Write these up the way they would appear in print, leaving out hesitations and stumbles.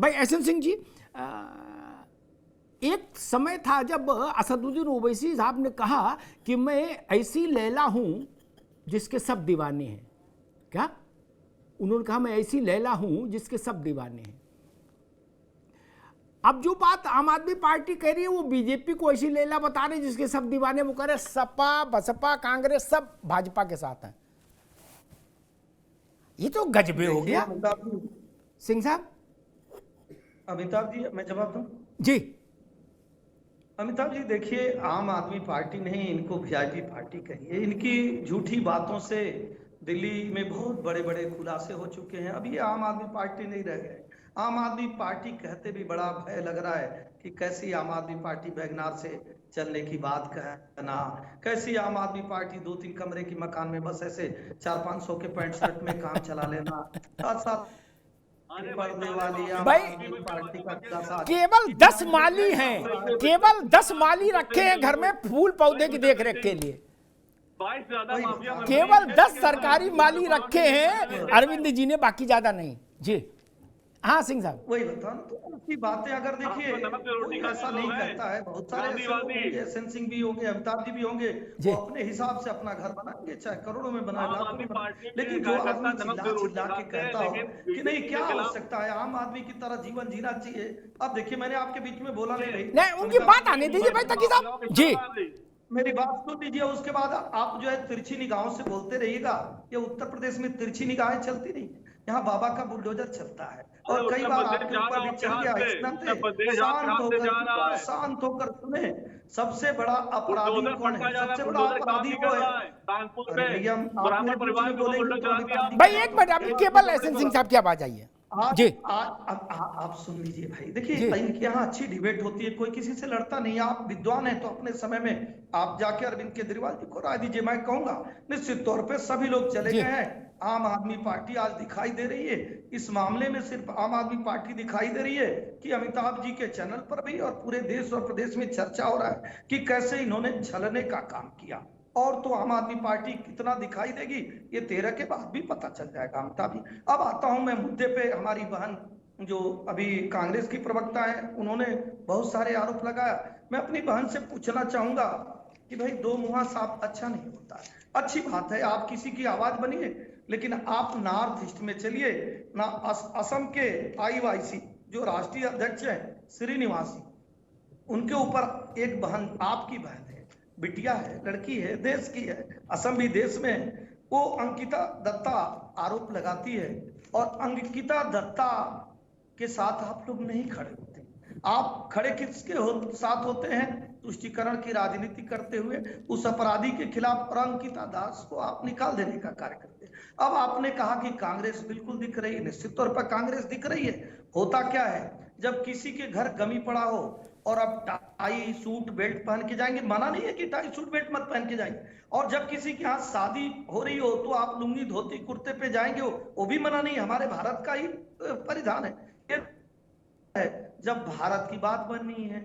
भाई एहसन सिंह जी, एक समय था जब असदुद्दीन ओवैसी साहब ने कहा कि मैं ऐसी लैला हूं जिसके सब दीवाने हैं। क्या उन्होंने कहा? मैं ऐसी लैला हूं जिसके सब दीवाने हैं। अब जो बात आम आदमी पार्टी कह रही है वो बीजेपी को ऐसी लैला बता रही जिसके सब दीवाने। वो कह रहे सपा बसपा कांग्रेस सब भाजपा के साथ हैं। ये तो गजबे हो गया। सिंह साहब, अमिताभ जी मैं जवाब दूं? जी। अमिताभ जी देखिए, आम आदमी पार्टी नहीं, इनको वीआईपी पार्टी कहिए। इनकी झूठी बातों से दिल्ली में बहुत बड़े बड़े खुलासे हो चुके हैं। अब ये आम आदमी पार्टी नहीं रह गए। आम आदमी पार्टी कहते भी बड़ा भय लग रहा है कि कैसी आम आदमी पार्टी वैगनार से चलने की बात कहना, कैसी आम आदमी पार्टी 2-3 कमरे की मकान में बस ऐसे 400-500 के पैंट शर्ट में काम चला लेना, साथ साथ पर्दे वाली आम आदमी पार्टी का केवल 10 माली हैं, केवल 10 माली रखे हैं घर में फूल पौधे की देखरेख के लिए। केवल 10 सरकारी माली रखे हैं अरविंद जी ने, बाकी ज्यादा नहीं। जी हाँ सिंह साहब, वही बता तो उसकी बातें अगर देखिए कोई ऐसा नहीं करता है। बहुत सारे ऐसे लोग होंगे, एहसन सिंह भी होंगे, अमिताभ जी भी होंगे, वो अपने हिसाब से अपना घर बनाएंगे, चाहे करोड़ों में बनाए, लाखों में बनाए। लेकिन जो आदमी चिल्ला चिल्ला के कहता हो कि नहीं क्या हो सकता है, आम आदमी की तरह जीवन जीना चाहिए। अब देखिए मैंने आपके बीच में बोला नहीं, उनकी बात आने दीजिए भाई तकी साहब। जी मेरी बात सुन लीजिए, उसके बाद आप जो है तिरछी निगाहों से बोलते रहिएगा। ये उत्तर प्रदेश में तिरछी निगाहें चलती नहीं, यहाँ बाबा का बुलडोजर चलता है। और कई बार आपके ऊपर भी चल गया, इस नाते शांत होकर सुने। सबसे बड़ा अपराधी कौन है? सबसे बड़ा अपराधी वो है। भैया भाई एक मिनट, अभी केवल एहसन सिंह साहब की आवाज आई है। जी आप सुन लीजिए भाई। देखिए इनके यहाँ अच्छी डिबेट होती है, कोई किसी से लड़ता नहीं। आप विद्वान हैं तो अपने समय में आप जाके अरविंद केजरीवाल जी को राय दीजिए। मैं कहूंगा निश्चित तौर पे सभी लोग चले गए हैं। आम आदमी पार्टी आज दिखाई दे रही है। इस मामले में सिर्फ आम आदमी पार्टी दिखाई दे रही है कि अमिताभ जी के चैनल पर भी और पूरे देश और प्रदेश में चर्चा हो रहा है कि कैसे इन्होंने छलने का काम किया। और तो आम आदमी पार्टी कितना दिखाई देगी ये 13 के बाद भी पता चल जाएगा अमिताभ जी। अब आता हूं मैं मुद्दे पे। हमारी बहन जो अभी कांग्रेस की प्रवक्ता है, उन्होंने बहुत सारे आरोप लगाया। मैं अपनी बहन से पूछना चाहूंगा कि भाई दो मुंहा सांप अच्छा नहीं होता। अच्छी बात है आप किसी की आवाज बनिए, लेकिन आप नॉर्थ ईस्ट में चलिए ना। असम के IYC जो राष्ट्रीय अध्यक्ष है श्रीनिवासी, उनके ऊपर एक बहन, आपकी बहन है, बिटिया है, लड़की है, देश की है, असम भी देश में है, वो अंकिता दत्ता आरोप लगाती है। और अंकिता दत्ता के साथ आप लोग नहीं खड़े होते। आप खड़े किसके साथ होते हैं? तुष्टीकरण की राजनीति करते हुए उस अपराधी के खिलाफ। और अंकिता दास को आप निकाल देने का कार्य करते हैं। अब आपने कहा कि कांग्रेस बिल्कुल दिख रही है। निश्चित तौर पर कांग्रेस दिख रही है। होता क्या है, जब किसी के घर गमी पड़ा हो और आप टाई सूट बेल्ट पहन के जाएंगे, मना नहीं है कि टाई सूट बेल्ट मत पहन के जाएंगे। और जब किसी के यहाँ शादी हो रही हो तो आप लुंगी धोती कुर्ते पे जाएंगे, वो भी मना नहीं है, हमारे भारत का ही परिधान है। जब भारत की बात बननी है,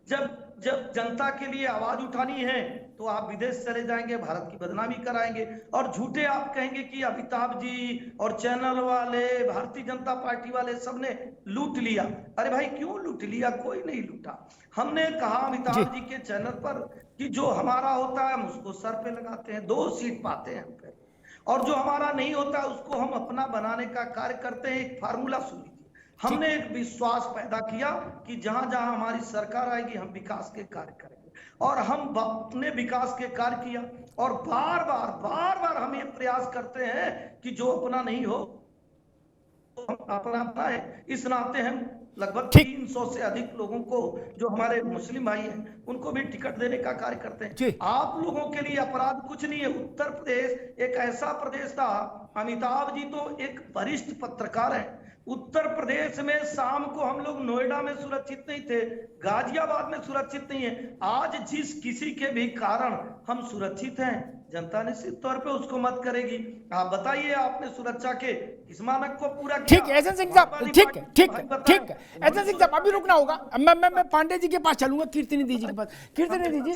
जब जनता के लिए आवाज उठानी है, तो आप विदेश चले जाएंगे, भारत की बदनामी कराएंगे। और झूठे आप कहेंगे कि अमिताभ जी और चैनल वाले, भारतीय जनता पार्टी वाले सबने लूट लिया। अरे भाई क्यों लूट लिया? कोई नहीं लूटा। हमने कहा अमिताभ जी के चैनल पर कि जो हमारा होता है हम उसको सर पे लगाते हैं, 2 सीट पाते हैं हम पे। और जो हमारा नहीं होता उसको हम अपना बनाने का कार्य करते हैं। एक फार्मूला सुन, हमने एक विश्वास पैदा किया कि जहां जहां हमारी सरकार आएगी हम विकास के कार्य करेंगे। और हम अपने विकास के कार्य किया। और बार बार हम ये प्रयास करते हैं कि जो अपना नहीं हो तो हम अपना बनाए। इस नाते हम लगभग 300 से अधिक लोगों को, जो हमारे मुस्लिम भाई हैं, उनको भी टिकट देने का कार्य करते हैं। आप लोगों के लिए अपराध कुछ नहीं है। उत्तर प्रदेश एक ऐसा प्रदेश था, अमिताभ जी तो एक वरिष्ठ पत्रकार है। उत्तर प्रदेश में शाम को हम लोग नोएडा में सुरक्षित नहीं थे, गाजियाबाद में सुरक्षित नहीं है। आज जिस किसी के भी कारण हम सुरक्षित हैं, जनता निश्चित तौर पे उसको मत करेगी। आप बताइए आपने सुरक्षा के किस मानक को पूरा किया? ठीक है एहसन सिंह साहब, ठीक है एहसन सिंह साहब, अभी रुकना होगा। मैं पांडे जी के पास चलूंगा, कीर्तिनी दीजिए के पास। कीर्तिनी दीजिए,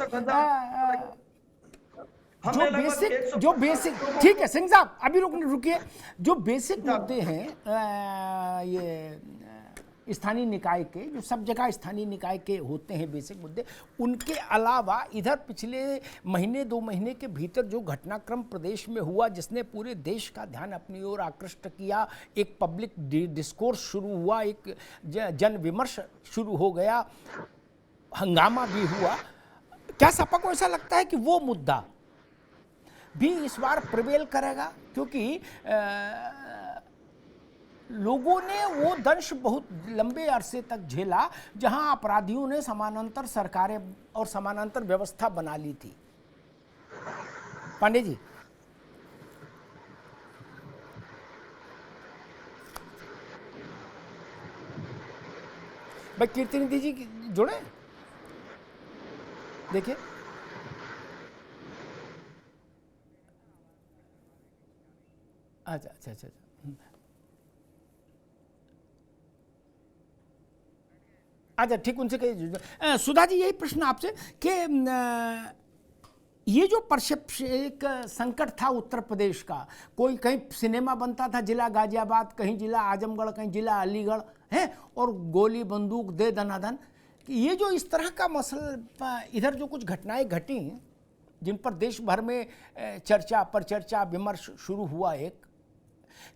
जो बेसिक ठीक है सिंह साहब, अभी रुकिए। जो बेसिक मुद्दे हैं, ये स्थानीय निकाय के, जो सब जगह स्थानीय निकाय के होते हैं बेसिक मुद्दे, उनके अलावा इधर पिछले महीने 2 महीने के भीतर जो घटनाक्रम प्रदेश में हुआ, जिसने पूरे देश का ध्यान अपनी ओर आकृष्ट किया, एक पब्लिक डिस्कोर्स शुरू हुआ, एक जन विमर्श शुरू हो गया, हंगामा भी हुआ, क्या सपा को ऐसा लगता है कि वो मुद्दा भी इस बार प्रिवेल करेगा? क्योंकि लोगों ने वो दंश बहुत लंबे अरसे तक झेला जहां अपराधियों ने समानांतर सरकारें और समानांतर व्यवस्था बना ली थी। पांडे जी, भाई कीर्तिनिधि जी जुड़े, देखिए अच्छा अच्छा अच्छा, अच्छा ठीक, उनसे कहिए। सुधा जी, यही प्रश्न आपसे कि ये जो परसेप्शन, एक संकट था उत्तर प्रदेश का, कोई कहीं सिनेमा बनता था जिला गाजियाबाद, कहीं जिला आजमगढ़, कहीं जिला अलीगढ़ है, और गोली बंदूक दे दनादन, ये जो इस तरह का मसला, इधर जो कुछ घटनाएं घटी जिन पर देश भर में चर्चा पर चर्चा विमर्श शुरू हुआ, एक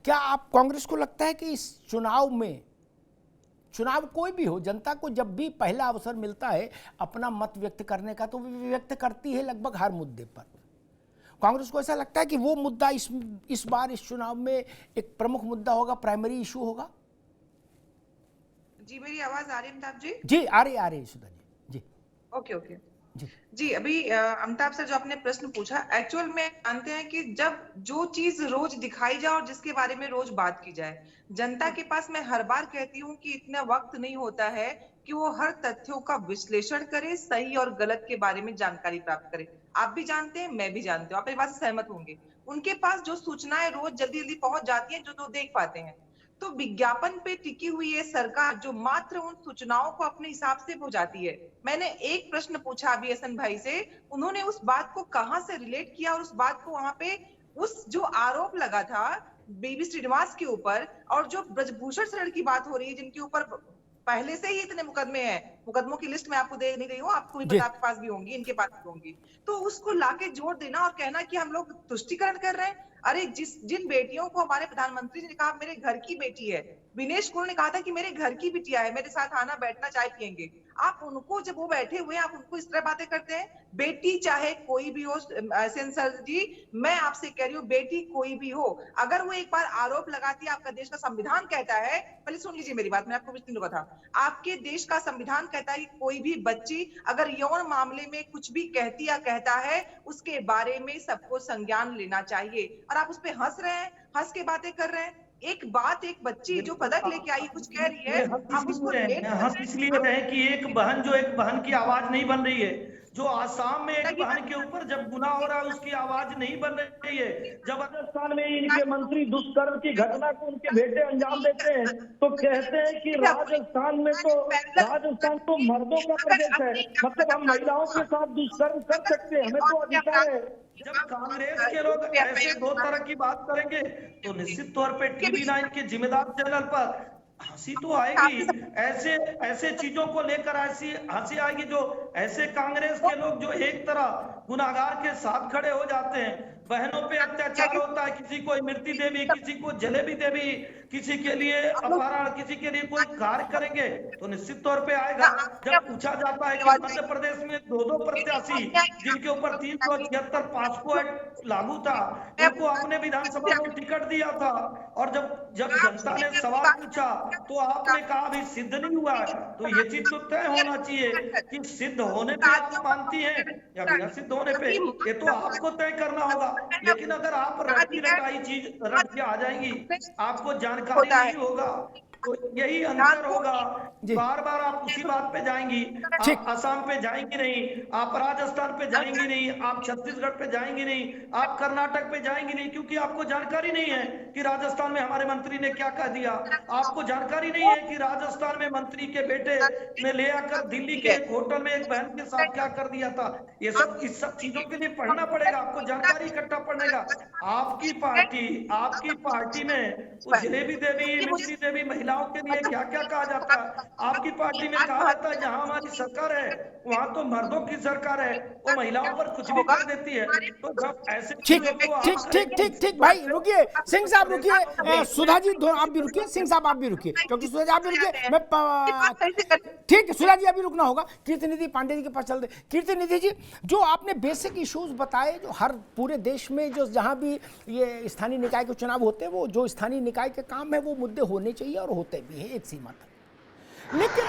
क्या आप कांग्रेस को लगता है कि इस चुनाव में, चुनाव कोई भी हो, जनता को जब भी पहला अवसर मिलता है अपना मत व्यक्त करने का, तो वो व्यक्त करती है लगभग हर मुद्दे पर, कांग्रेस को ऐसा लगता है कि वो मुद्दा इस बार इस चुनाव में एक प्रमुख मुद्दा होगा, प्राइमरी इशू होगा? जी, मेरी आवाज आ रही है अमिताभ जी? जी आ रही सुधा जी। ओके ओके जी। अभी अमिताभ सर जो आपने प्रश्न पूछा, एक्चुअल में जानते हैं कि जब जो चीज रोज दिखाई जाए और जिसके बारे में रोज बात की जाए, जनता के पास मैं हर बार कहती हूँ कि इतना वक्त नहीं होता है कि वो हर तथ्यों का विश्लेषण करे, सही और गलत के बारे में जानकारी प्राप्त करे। आप भी जानते हैं, मैं भी जानती हूँ, आप मेरी बात से सहमत होंगे। उनके पास जो सूचनाएं रोज जल्दी जल्दी पहुंच जाती हैं, जो देख पाते हैं, तो विज्ञापन पे टिकी हुई है सरकार जो मात्र उन सूचनाओं को अपने हिसाब से पहुंचाती है। मैंने एक प्रश्न पूछा अभी हसन भाई से, उन्होंने उस बात को कहां से रिलेट किया, और उस बात को वहां पे उस जो आरोप लगा था बेबी श्रीनिवास के ऊपर, और जो ब्रजभूषण शरण की बात हो रही है, जिनके ऊपर पहले से ही इतने मुकदमे हैं, मुकदमों की लिस्ट मैं आपको दे नहीं रही हूँ, आपको भी पता, आपके पास भी होंगी, इनके पास भी होंगी, तो उसको लाके जोड़ देना और कहना कि हम लोग तुष्टिकरण कर रहे हैं। अरे जिन बेटियों को हमारे प्रधानमंत्री जी ने कहा मेरे घर की बेटी है, विनेश कुमार ने कहा था कि मेरे घर की बिटिया है, मेरे साथ आना बैठना चाय पियेंगे, आप उनको जब वो बैठे हुए हैं आप उनको इस तरह बातें करते हैं। बेटी चाहे कोई भी हो सेंसर जी, मैं आपसे कह रही हूँ, बेटी कोई भी हो, अगर वो एक बार आरोप लगाती है, आपका देश का संविधान कहता है, पहले सुन लीजिए मेरी बात, मैं आपको पिछले दिनों था, आपके देश का संविधान कहता है कि कोई भी बच्ची अगर यौन मामले में कुछ भी कहती या कहता है, उसके बारे में सबको संज्ञान लेना चाहिए। और आप उस पर हंस रहे हैं, हंस के बातें कर रहे हैं। एक बच्ची जो पदक लेके आई कुछ कह रही है, हम उसको हंस इसलिए रहे कि एक बहन जो एक बहन की आवाज नहीं बन रही है, जो आसाम में एक बहन के ऊपर जब गुनाह हो रहा है उसकी आवाज नहीं बन रही है, जब राजस्थान में इनके मंत्री दुष्कर्म की घटना को उनके बेटे अंजाम देते हैं तो कहते हैं कि राजस्थान तो मर्दों का प्रदेश है, मतलब हम महिलाओं के साथ दुष्कर्म कर सकते हैं, हमें तो अधिकार है। जब कांग्रेस के लोग ऐसे दो तरह की बात करेंगे तो निश्चित तौर पे टीवी 9 के जिम्मेदार चैनल पर हंसी तो आएगी, ऐसे चीजों को लेकर ऐसी हंसी आएगी, जो ऐसे कांग्रेस के लोग जो एक तरह गुनाहगार के साथ खड़े हो जाते हैं, बहनों पे अत्याचार होता है, किसी को मृत्यु देवी, किसी को जलेबी देवी, किसी के लिए अपहरण, किसी के लिए कोई कार्य करेंगे तो निश्चित तौर पे आएगा। जब पूछा जाता है कि मध्य प्रदेश में 2 प्रत्याशी जिनके ऊपर 376 पॉस्को एक्ट लागू था, उनको आपने विधानसभा में टिकट दिया था, और जब जनता ने सवाल पूछा तो आपने कहा अभी सिद्ध नहीं हुआ है, तो ये चीज तो तय होना चाहिए कि सिद्ध होने पे आप मानती हैं या बिना सिद्ध होने पे, ये तो आपको तय करना होगा। लेकिन अगर आप रटी रटाई चीज रट के आ जाएंगी, आपको जानकारी नहीं होगा, तो यही अंतर होगा। बार बार आप उसी बात पे जाएंगी, आप असम पे जाएंगी नहीं, आप राजस्थान पे जाएंगी नहीं, आप छत्तीसगढ़ पे जाएंगी नहीं, आप कर्नाटक पे जाएंगी नहीं, क्योंकि आपको जानकारी नहीं है कि राजस्थान में हमारे मंत्री ने क्या कह दिया, आपको जानकारी नहीं है कि राजस्थान में मंत्री के बेटे ने ले आकर दिल्ली के एक होटल में एक बहन के साथ क्या कर दिया था। ये सब इस सब चीजों के लिए पढ़ना पड़ेगा, आपको जानकारी इकट्ठा पड़ेगा। आपकी पार्टी में वो जलेबी देवी, मिश्री देवी महिला महिलाओं के लिए क्या क्या कहा जाता है। आपकी पार्टी में कहा जाता है जहां हमारी सरकार है वहां तो मर्दों की सरकार है, वो महिलाओं पर कुछ भी कर देती है। तो जब ऐसे ठीक चीजों को आप ठीक ठीक ठीक ठीक भाई रुकिए, सिंह साहब रुकिए, सुधा जी आप भी रुकिए, सिंह साहब आप भी रुकिए, क्योंकि सुधा जी आप भी रुकिए, ठीक है सुधा जी अभी रुकना होगा। कीर्तिनिधि पांडे जी के पास चलते। कीर्तिनिधि जी, जो आपने बेसिक इश्यूज बताए, जो हर पूरे देश में जो जहां भी ये स्थानीय निकाय के चुनाव होते हैं, वो जो स्थानीय निकाय के काम है वो मुद्दे होने चाहिए और होते भी हैं एक सीमा तक। लेकिन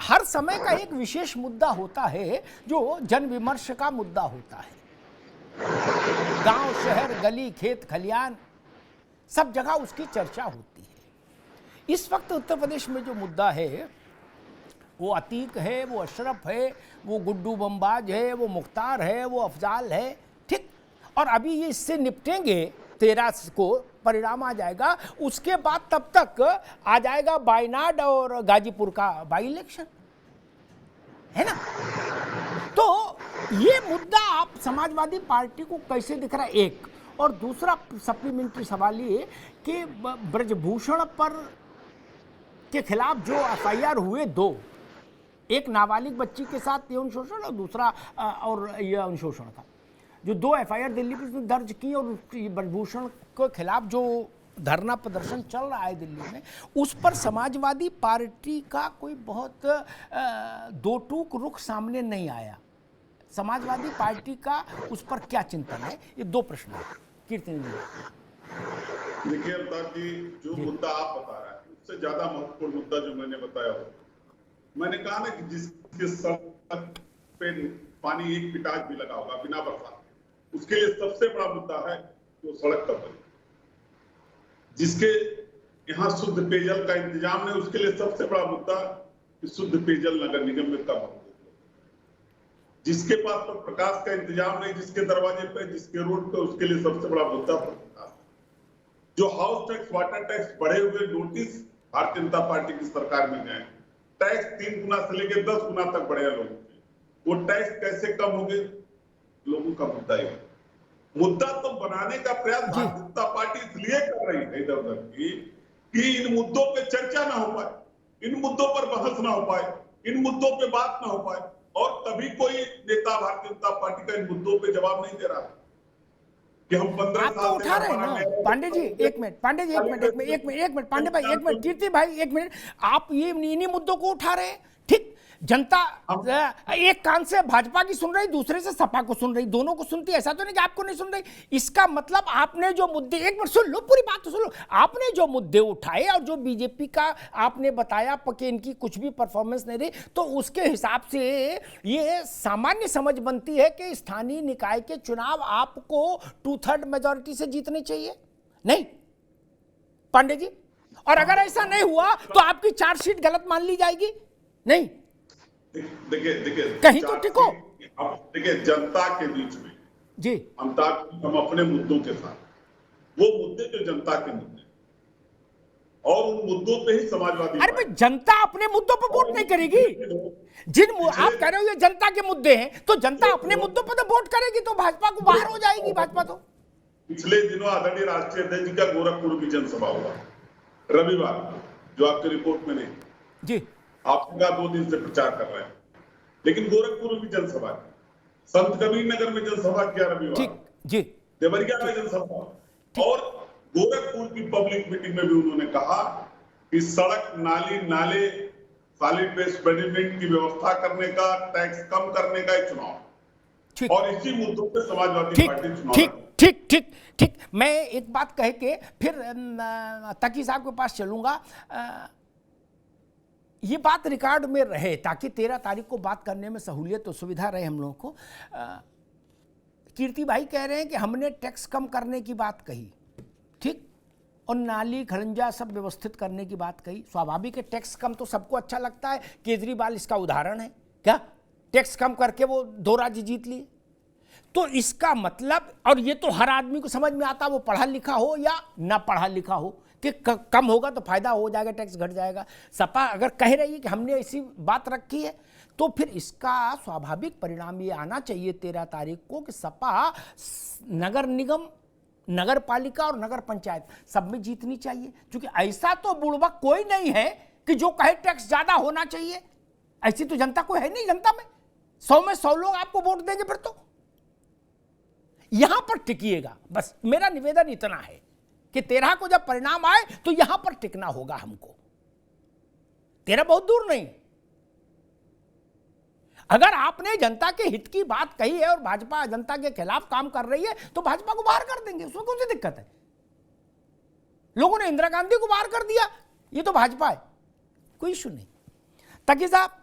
हर समय का एक विशेष मुद्दा होता है जो जन विमर्श का मुद्दा होता है। गांव, शहर, गली, खेत, खलियान, सब जगह उसकी चर्चा होती है। इस वक्त उत्तर प्रदेश में जो मुद्दा है वो अतीक है, वो अशरफ है, वो गुड्डू बमबाज है, वो मुख्तार है, वो अफजाल है, ठीक। और अभी ये इससे निपटेंगे, 13 को परिणाम आ जाएगा, उसके बाद तब तक आ जाएगा वायनाड और गाजीपुर का बाई इलेक्शन, है ना। तो ये मुद्दा आप समाजवादी पार्टी को कैसे दिख रहा है, एक। और दूसरा सप्लीमेंट्री सवाल ये कि ब्रजभूषण पर के खिलाफ जो एफआईआर हुए 2, एक नाबालिग बच्ची के साथ यौन शोषण और दूसरा और यौन शोषण का, जो 2 एफआईआर दिल्ली पुलिस ने दर्ज की, और ब्रजभूषण के खिलाफ जो धरना प्रदर्शन चल रहा है दिल्ली में, उस पर समाजवादी पार्टी का कोई बहुत दो टूक रुख सामने नहीं आया। समाजवादी पार्टी का उस पर क्या चिंतन है, ये 2 प्रश्न है। कीर्तिनिधि देखिए अवतार जी, जो मुद्दा आप बता रहे हैं उससे ज्यादा महत्वपूर्ण मुद्दा जो मैंने बताया हो, मैंने कहा ना कि जिसके सड़क पे पानी 1 फीट आज भी लगा होगा बिना बरसात, उसके लिए सबसे बड़ा मुद्दा है वो सड़क का बने। जिसके यहाँ शुद्ध पेयजल का इंतजाम नहीं, उसके लिए सबसे बड़ा मुद्दा कि शुद्ध पेयजल नगर निगम में कब होगा। जिसके पास पर प्रकाश का इंतजाम नहीं, जिसके दरवाजे पे, जिसके रोड पे, उसके लिए सबसे बड़ा मुद्दा प्रकाश। जो हाउस टैक्स, वाटर टैक्स बढ़े हुए नोटिस भारतीय जनता पार्टी की सरकार में गए, टैक्स 3 गुना से लेकर 10 गुना तक बढ़े लोगों के, वो टैक्स कैसे कम होंगे, लोगों का मुद्दा है। मुद्दा तो बनाने का प्रयास भारतीय जनता पार्टी इसलिए कर रही है इधर उधर की कि इन मुद्दों पे चर्चा ना हो पाए, इन मुद्दों पर बहस ना हो पाए, इन मुद्दों पे बात ना हो पाए, और तभी कोई नेता भारतीय जनता पार्टी का इन मुद्दों पे जवाब नहीं दे रहा कि हम 15 आप तो उठा रहे हैं ना। Pandey ji 1 minute, Pandey ji 1 minute, 1 minute, Pandey भाई 1 मिनट, कीर्ति भाई 1 मिनट, आप ये इन्हीं मुद्दों को उठा रहे हैं, ठीक। जनता एक कान से भाजपा की सुन रही, दूसरे से सपा को सुन रही, दोनों को सुनती है, ऐसा तो नहीं कि आपको नहीं सुन रही। इसका मतलब आपने जो मुद्दे, 1 मिनट सुन लो, पूरी बात तो सुन लो, आपने जो मुद्दे उठाए और जो बीजेपी का आपने बताया कि इनकी कुछ भी परफॉर्मेंस नहीं रही, तो उसके हिसाब से ये सामान्य समझ बनती है कि स्थानीय निकाय के चुनाव आपको 2/3 मेजॉरिटी से जीतने चाहिए, नहीं पांडे जी? और अगर ऐसा नहीं हुआ तो आपकी चार्जशीट गलत मान ली जाएगी, नहीं? देखिए कहीं तो टिको। देखिए जनता के बीच में जी हम अपने मुद्दों के साथ, वो मुद्दे जो जनता के मुद्दे, और उन मुद्दों पे ही समाजवादी, अरे भाई जनता अपने मुद्दों पर वोट नहीं करेगी। आप कह रहे हो ये जनता के मुद्दे हैं, तो जनता अपने मुद्दों पर तो वोट करेगी, तो भाजपा को बाहर हो जाएगी भाजपा तो। पिछले दिनों आदरणीय राष्ट्रीय अध्यक्ष जी का गोरखपुर की जनसभा हुआ रविवार, जो आपके रिपोर्ट में नहीं जी, आपने कहा 2 दिन से प्रचार कर रहे हैं, लेकिन गोरखपुर की जनसभा, संत कबीर नगर में जनसभा किया रविवार, ठीक जी, देवरिया में जनसभा, और गोरखपुर की पब्लिक मीटिंग में भी उन्होंने कहा कि सड़क, नाली, नाले, सॉलिड वेस्ट मैनेजमेंट की व्यवस्था करने का, टैक्स कम करने का चुनाव, और इसी मुद्दों पे समाजवादी पार्टी चुनाव। ठीक ठीक ठीक। मैं एक बात कह के फिर तकी साहब के पास चलूंगा। ये बात रिकॉर्ड में रहे ताकि 13 तारीख को बात करने में सहूलियत और सुविधा रहे हम लोगों को। कीर्ति भाई कह रहे हैं कि हमने टैक्स कम करने की बात कही, ठीक, और नाली खड़ंजा सब व्यवस्थित करने की बात कही। स्वाभाविक है, टैक्स कम तो सबको अच्छा लगता है। केजरीवाल इसका उदाहरण है, क्या टैक्स कम करके वो 2 राज्य जीत लिए। तो इसका मतलब, और ये तो हर आदमी को समझ में आता, वो पढ़ा लिखा हो या ना पढ़ा लिखा हो, कि कम होगा तो फायदा हो जाएगा, टैक्स घट जाएगा। सपा अगर कह रही है कि हमने ऐसी बात रखी है, तो फिर इसका स्वाभाविक परिणाम ये आना चाहिए 13 तारीख को कि सपा नगर निगम नगर पालिका और नगर पंचायत सब में जीतनी चाहिए, क्योंकि ऐसा तो बुड़बक कोई नहीं है कि जो कहे टैक्स ज्यादा होना चाहिए। ऐसी तो जनता कोई है नहीं, जनता में 100 में 100 लोग आपको वोट देंगे। फिर तो यहां पर टिकिएगा, बस मेरा निवेदन इतना है कि 13 को जब परिणाम आए तो यहां पर टिकना होगा हमको। 13 बहुत दूर नहीं। अगर आपने जनता के हित की बात कही है और भाजपा जनता के खिलाफ काम कर रही है तो भाजपा को बाहर कर देंगे, उसमें कौन सी दिक्कत है। लोगों ने इंदिरा गांधी को बाहर कर दिया, ये तो भाजपा है, कोई इशू नहीं। तकी साहब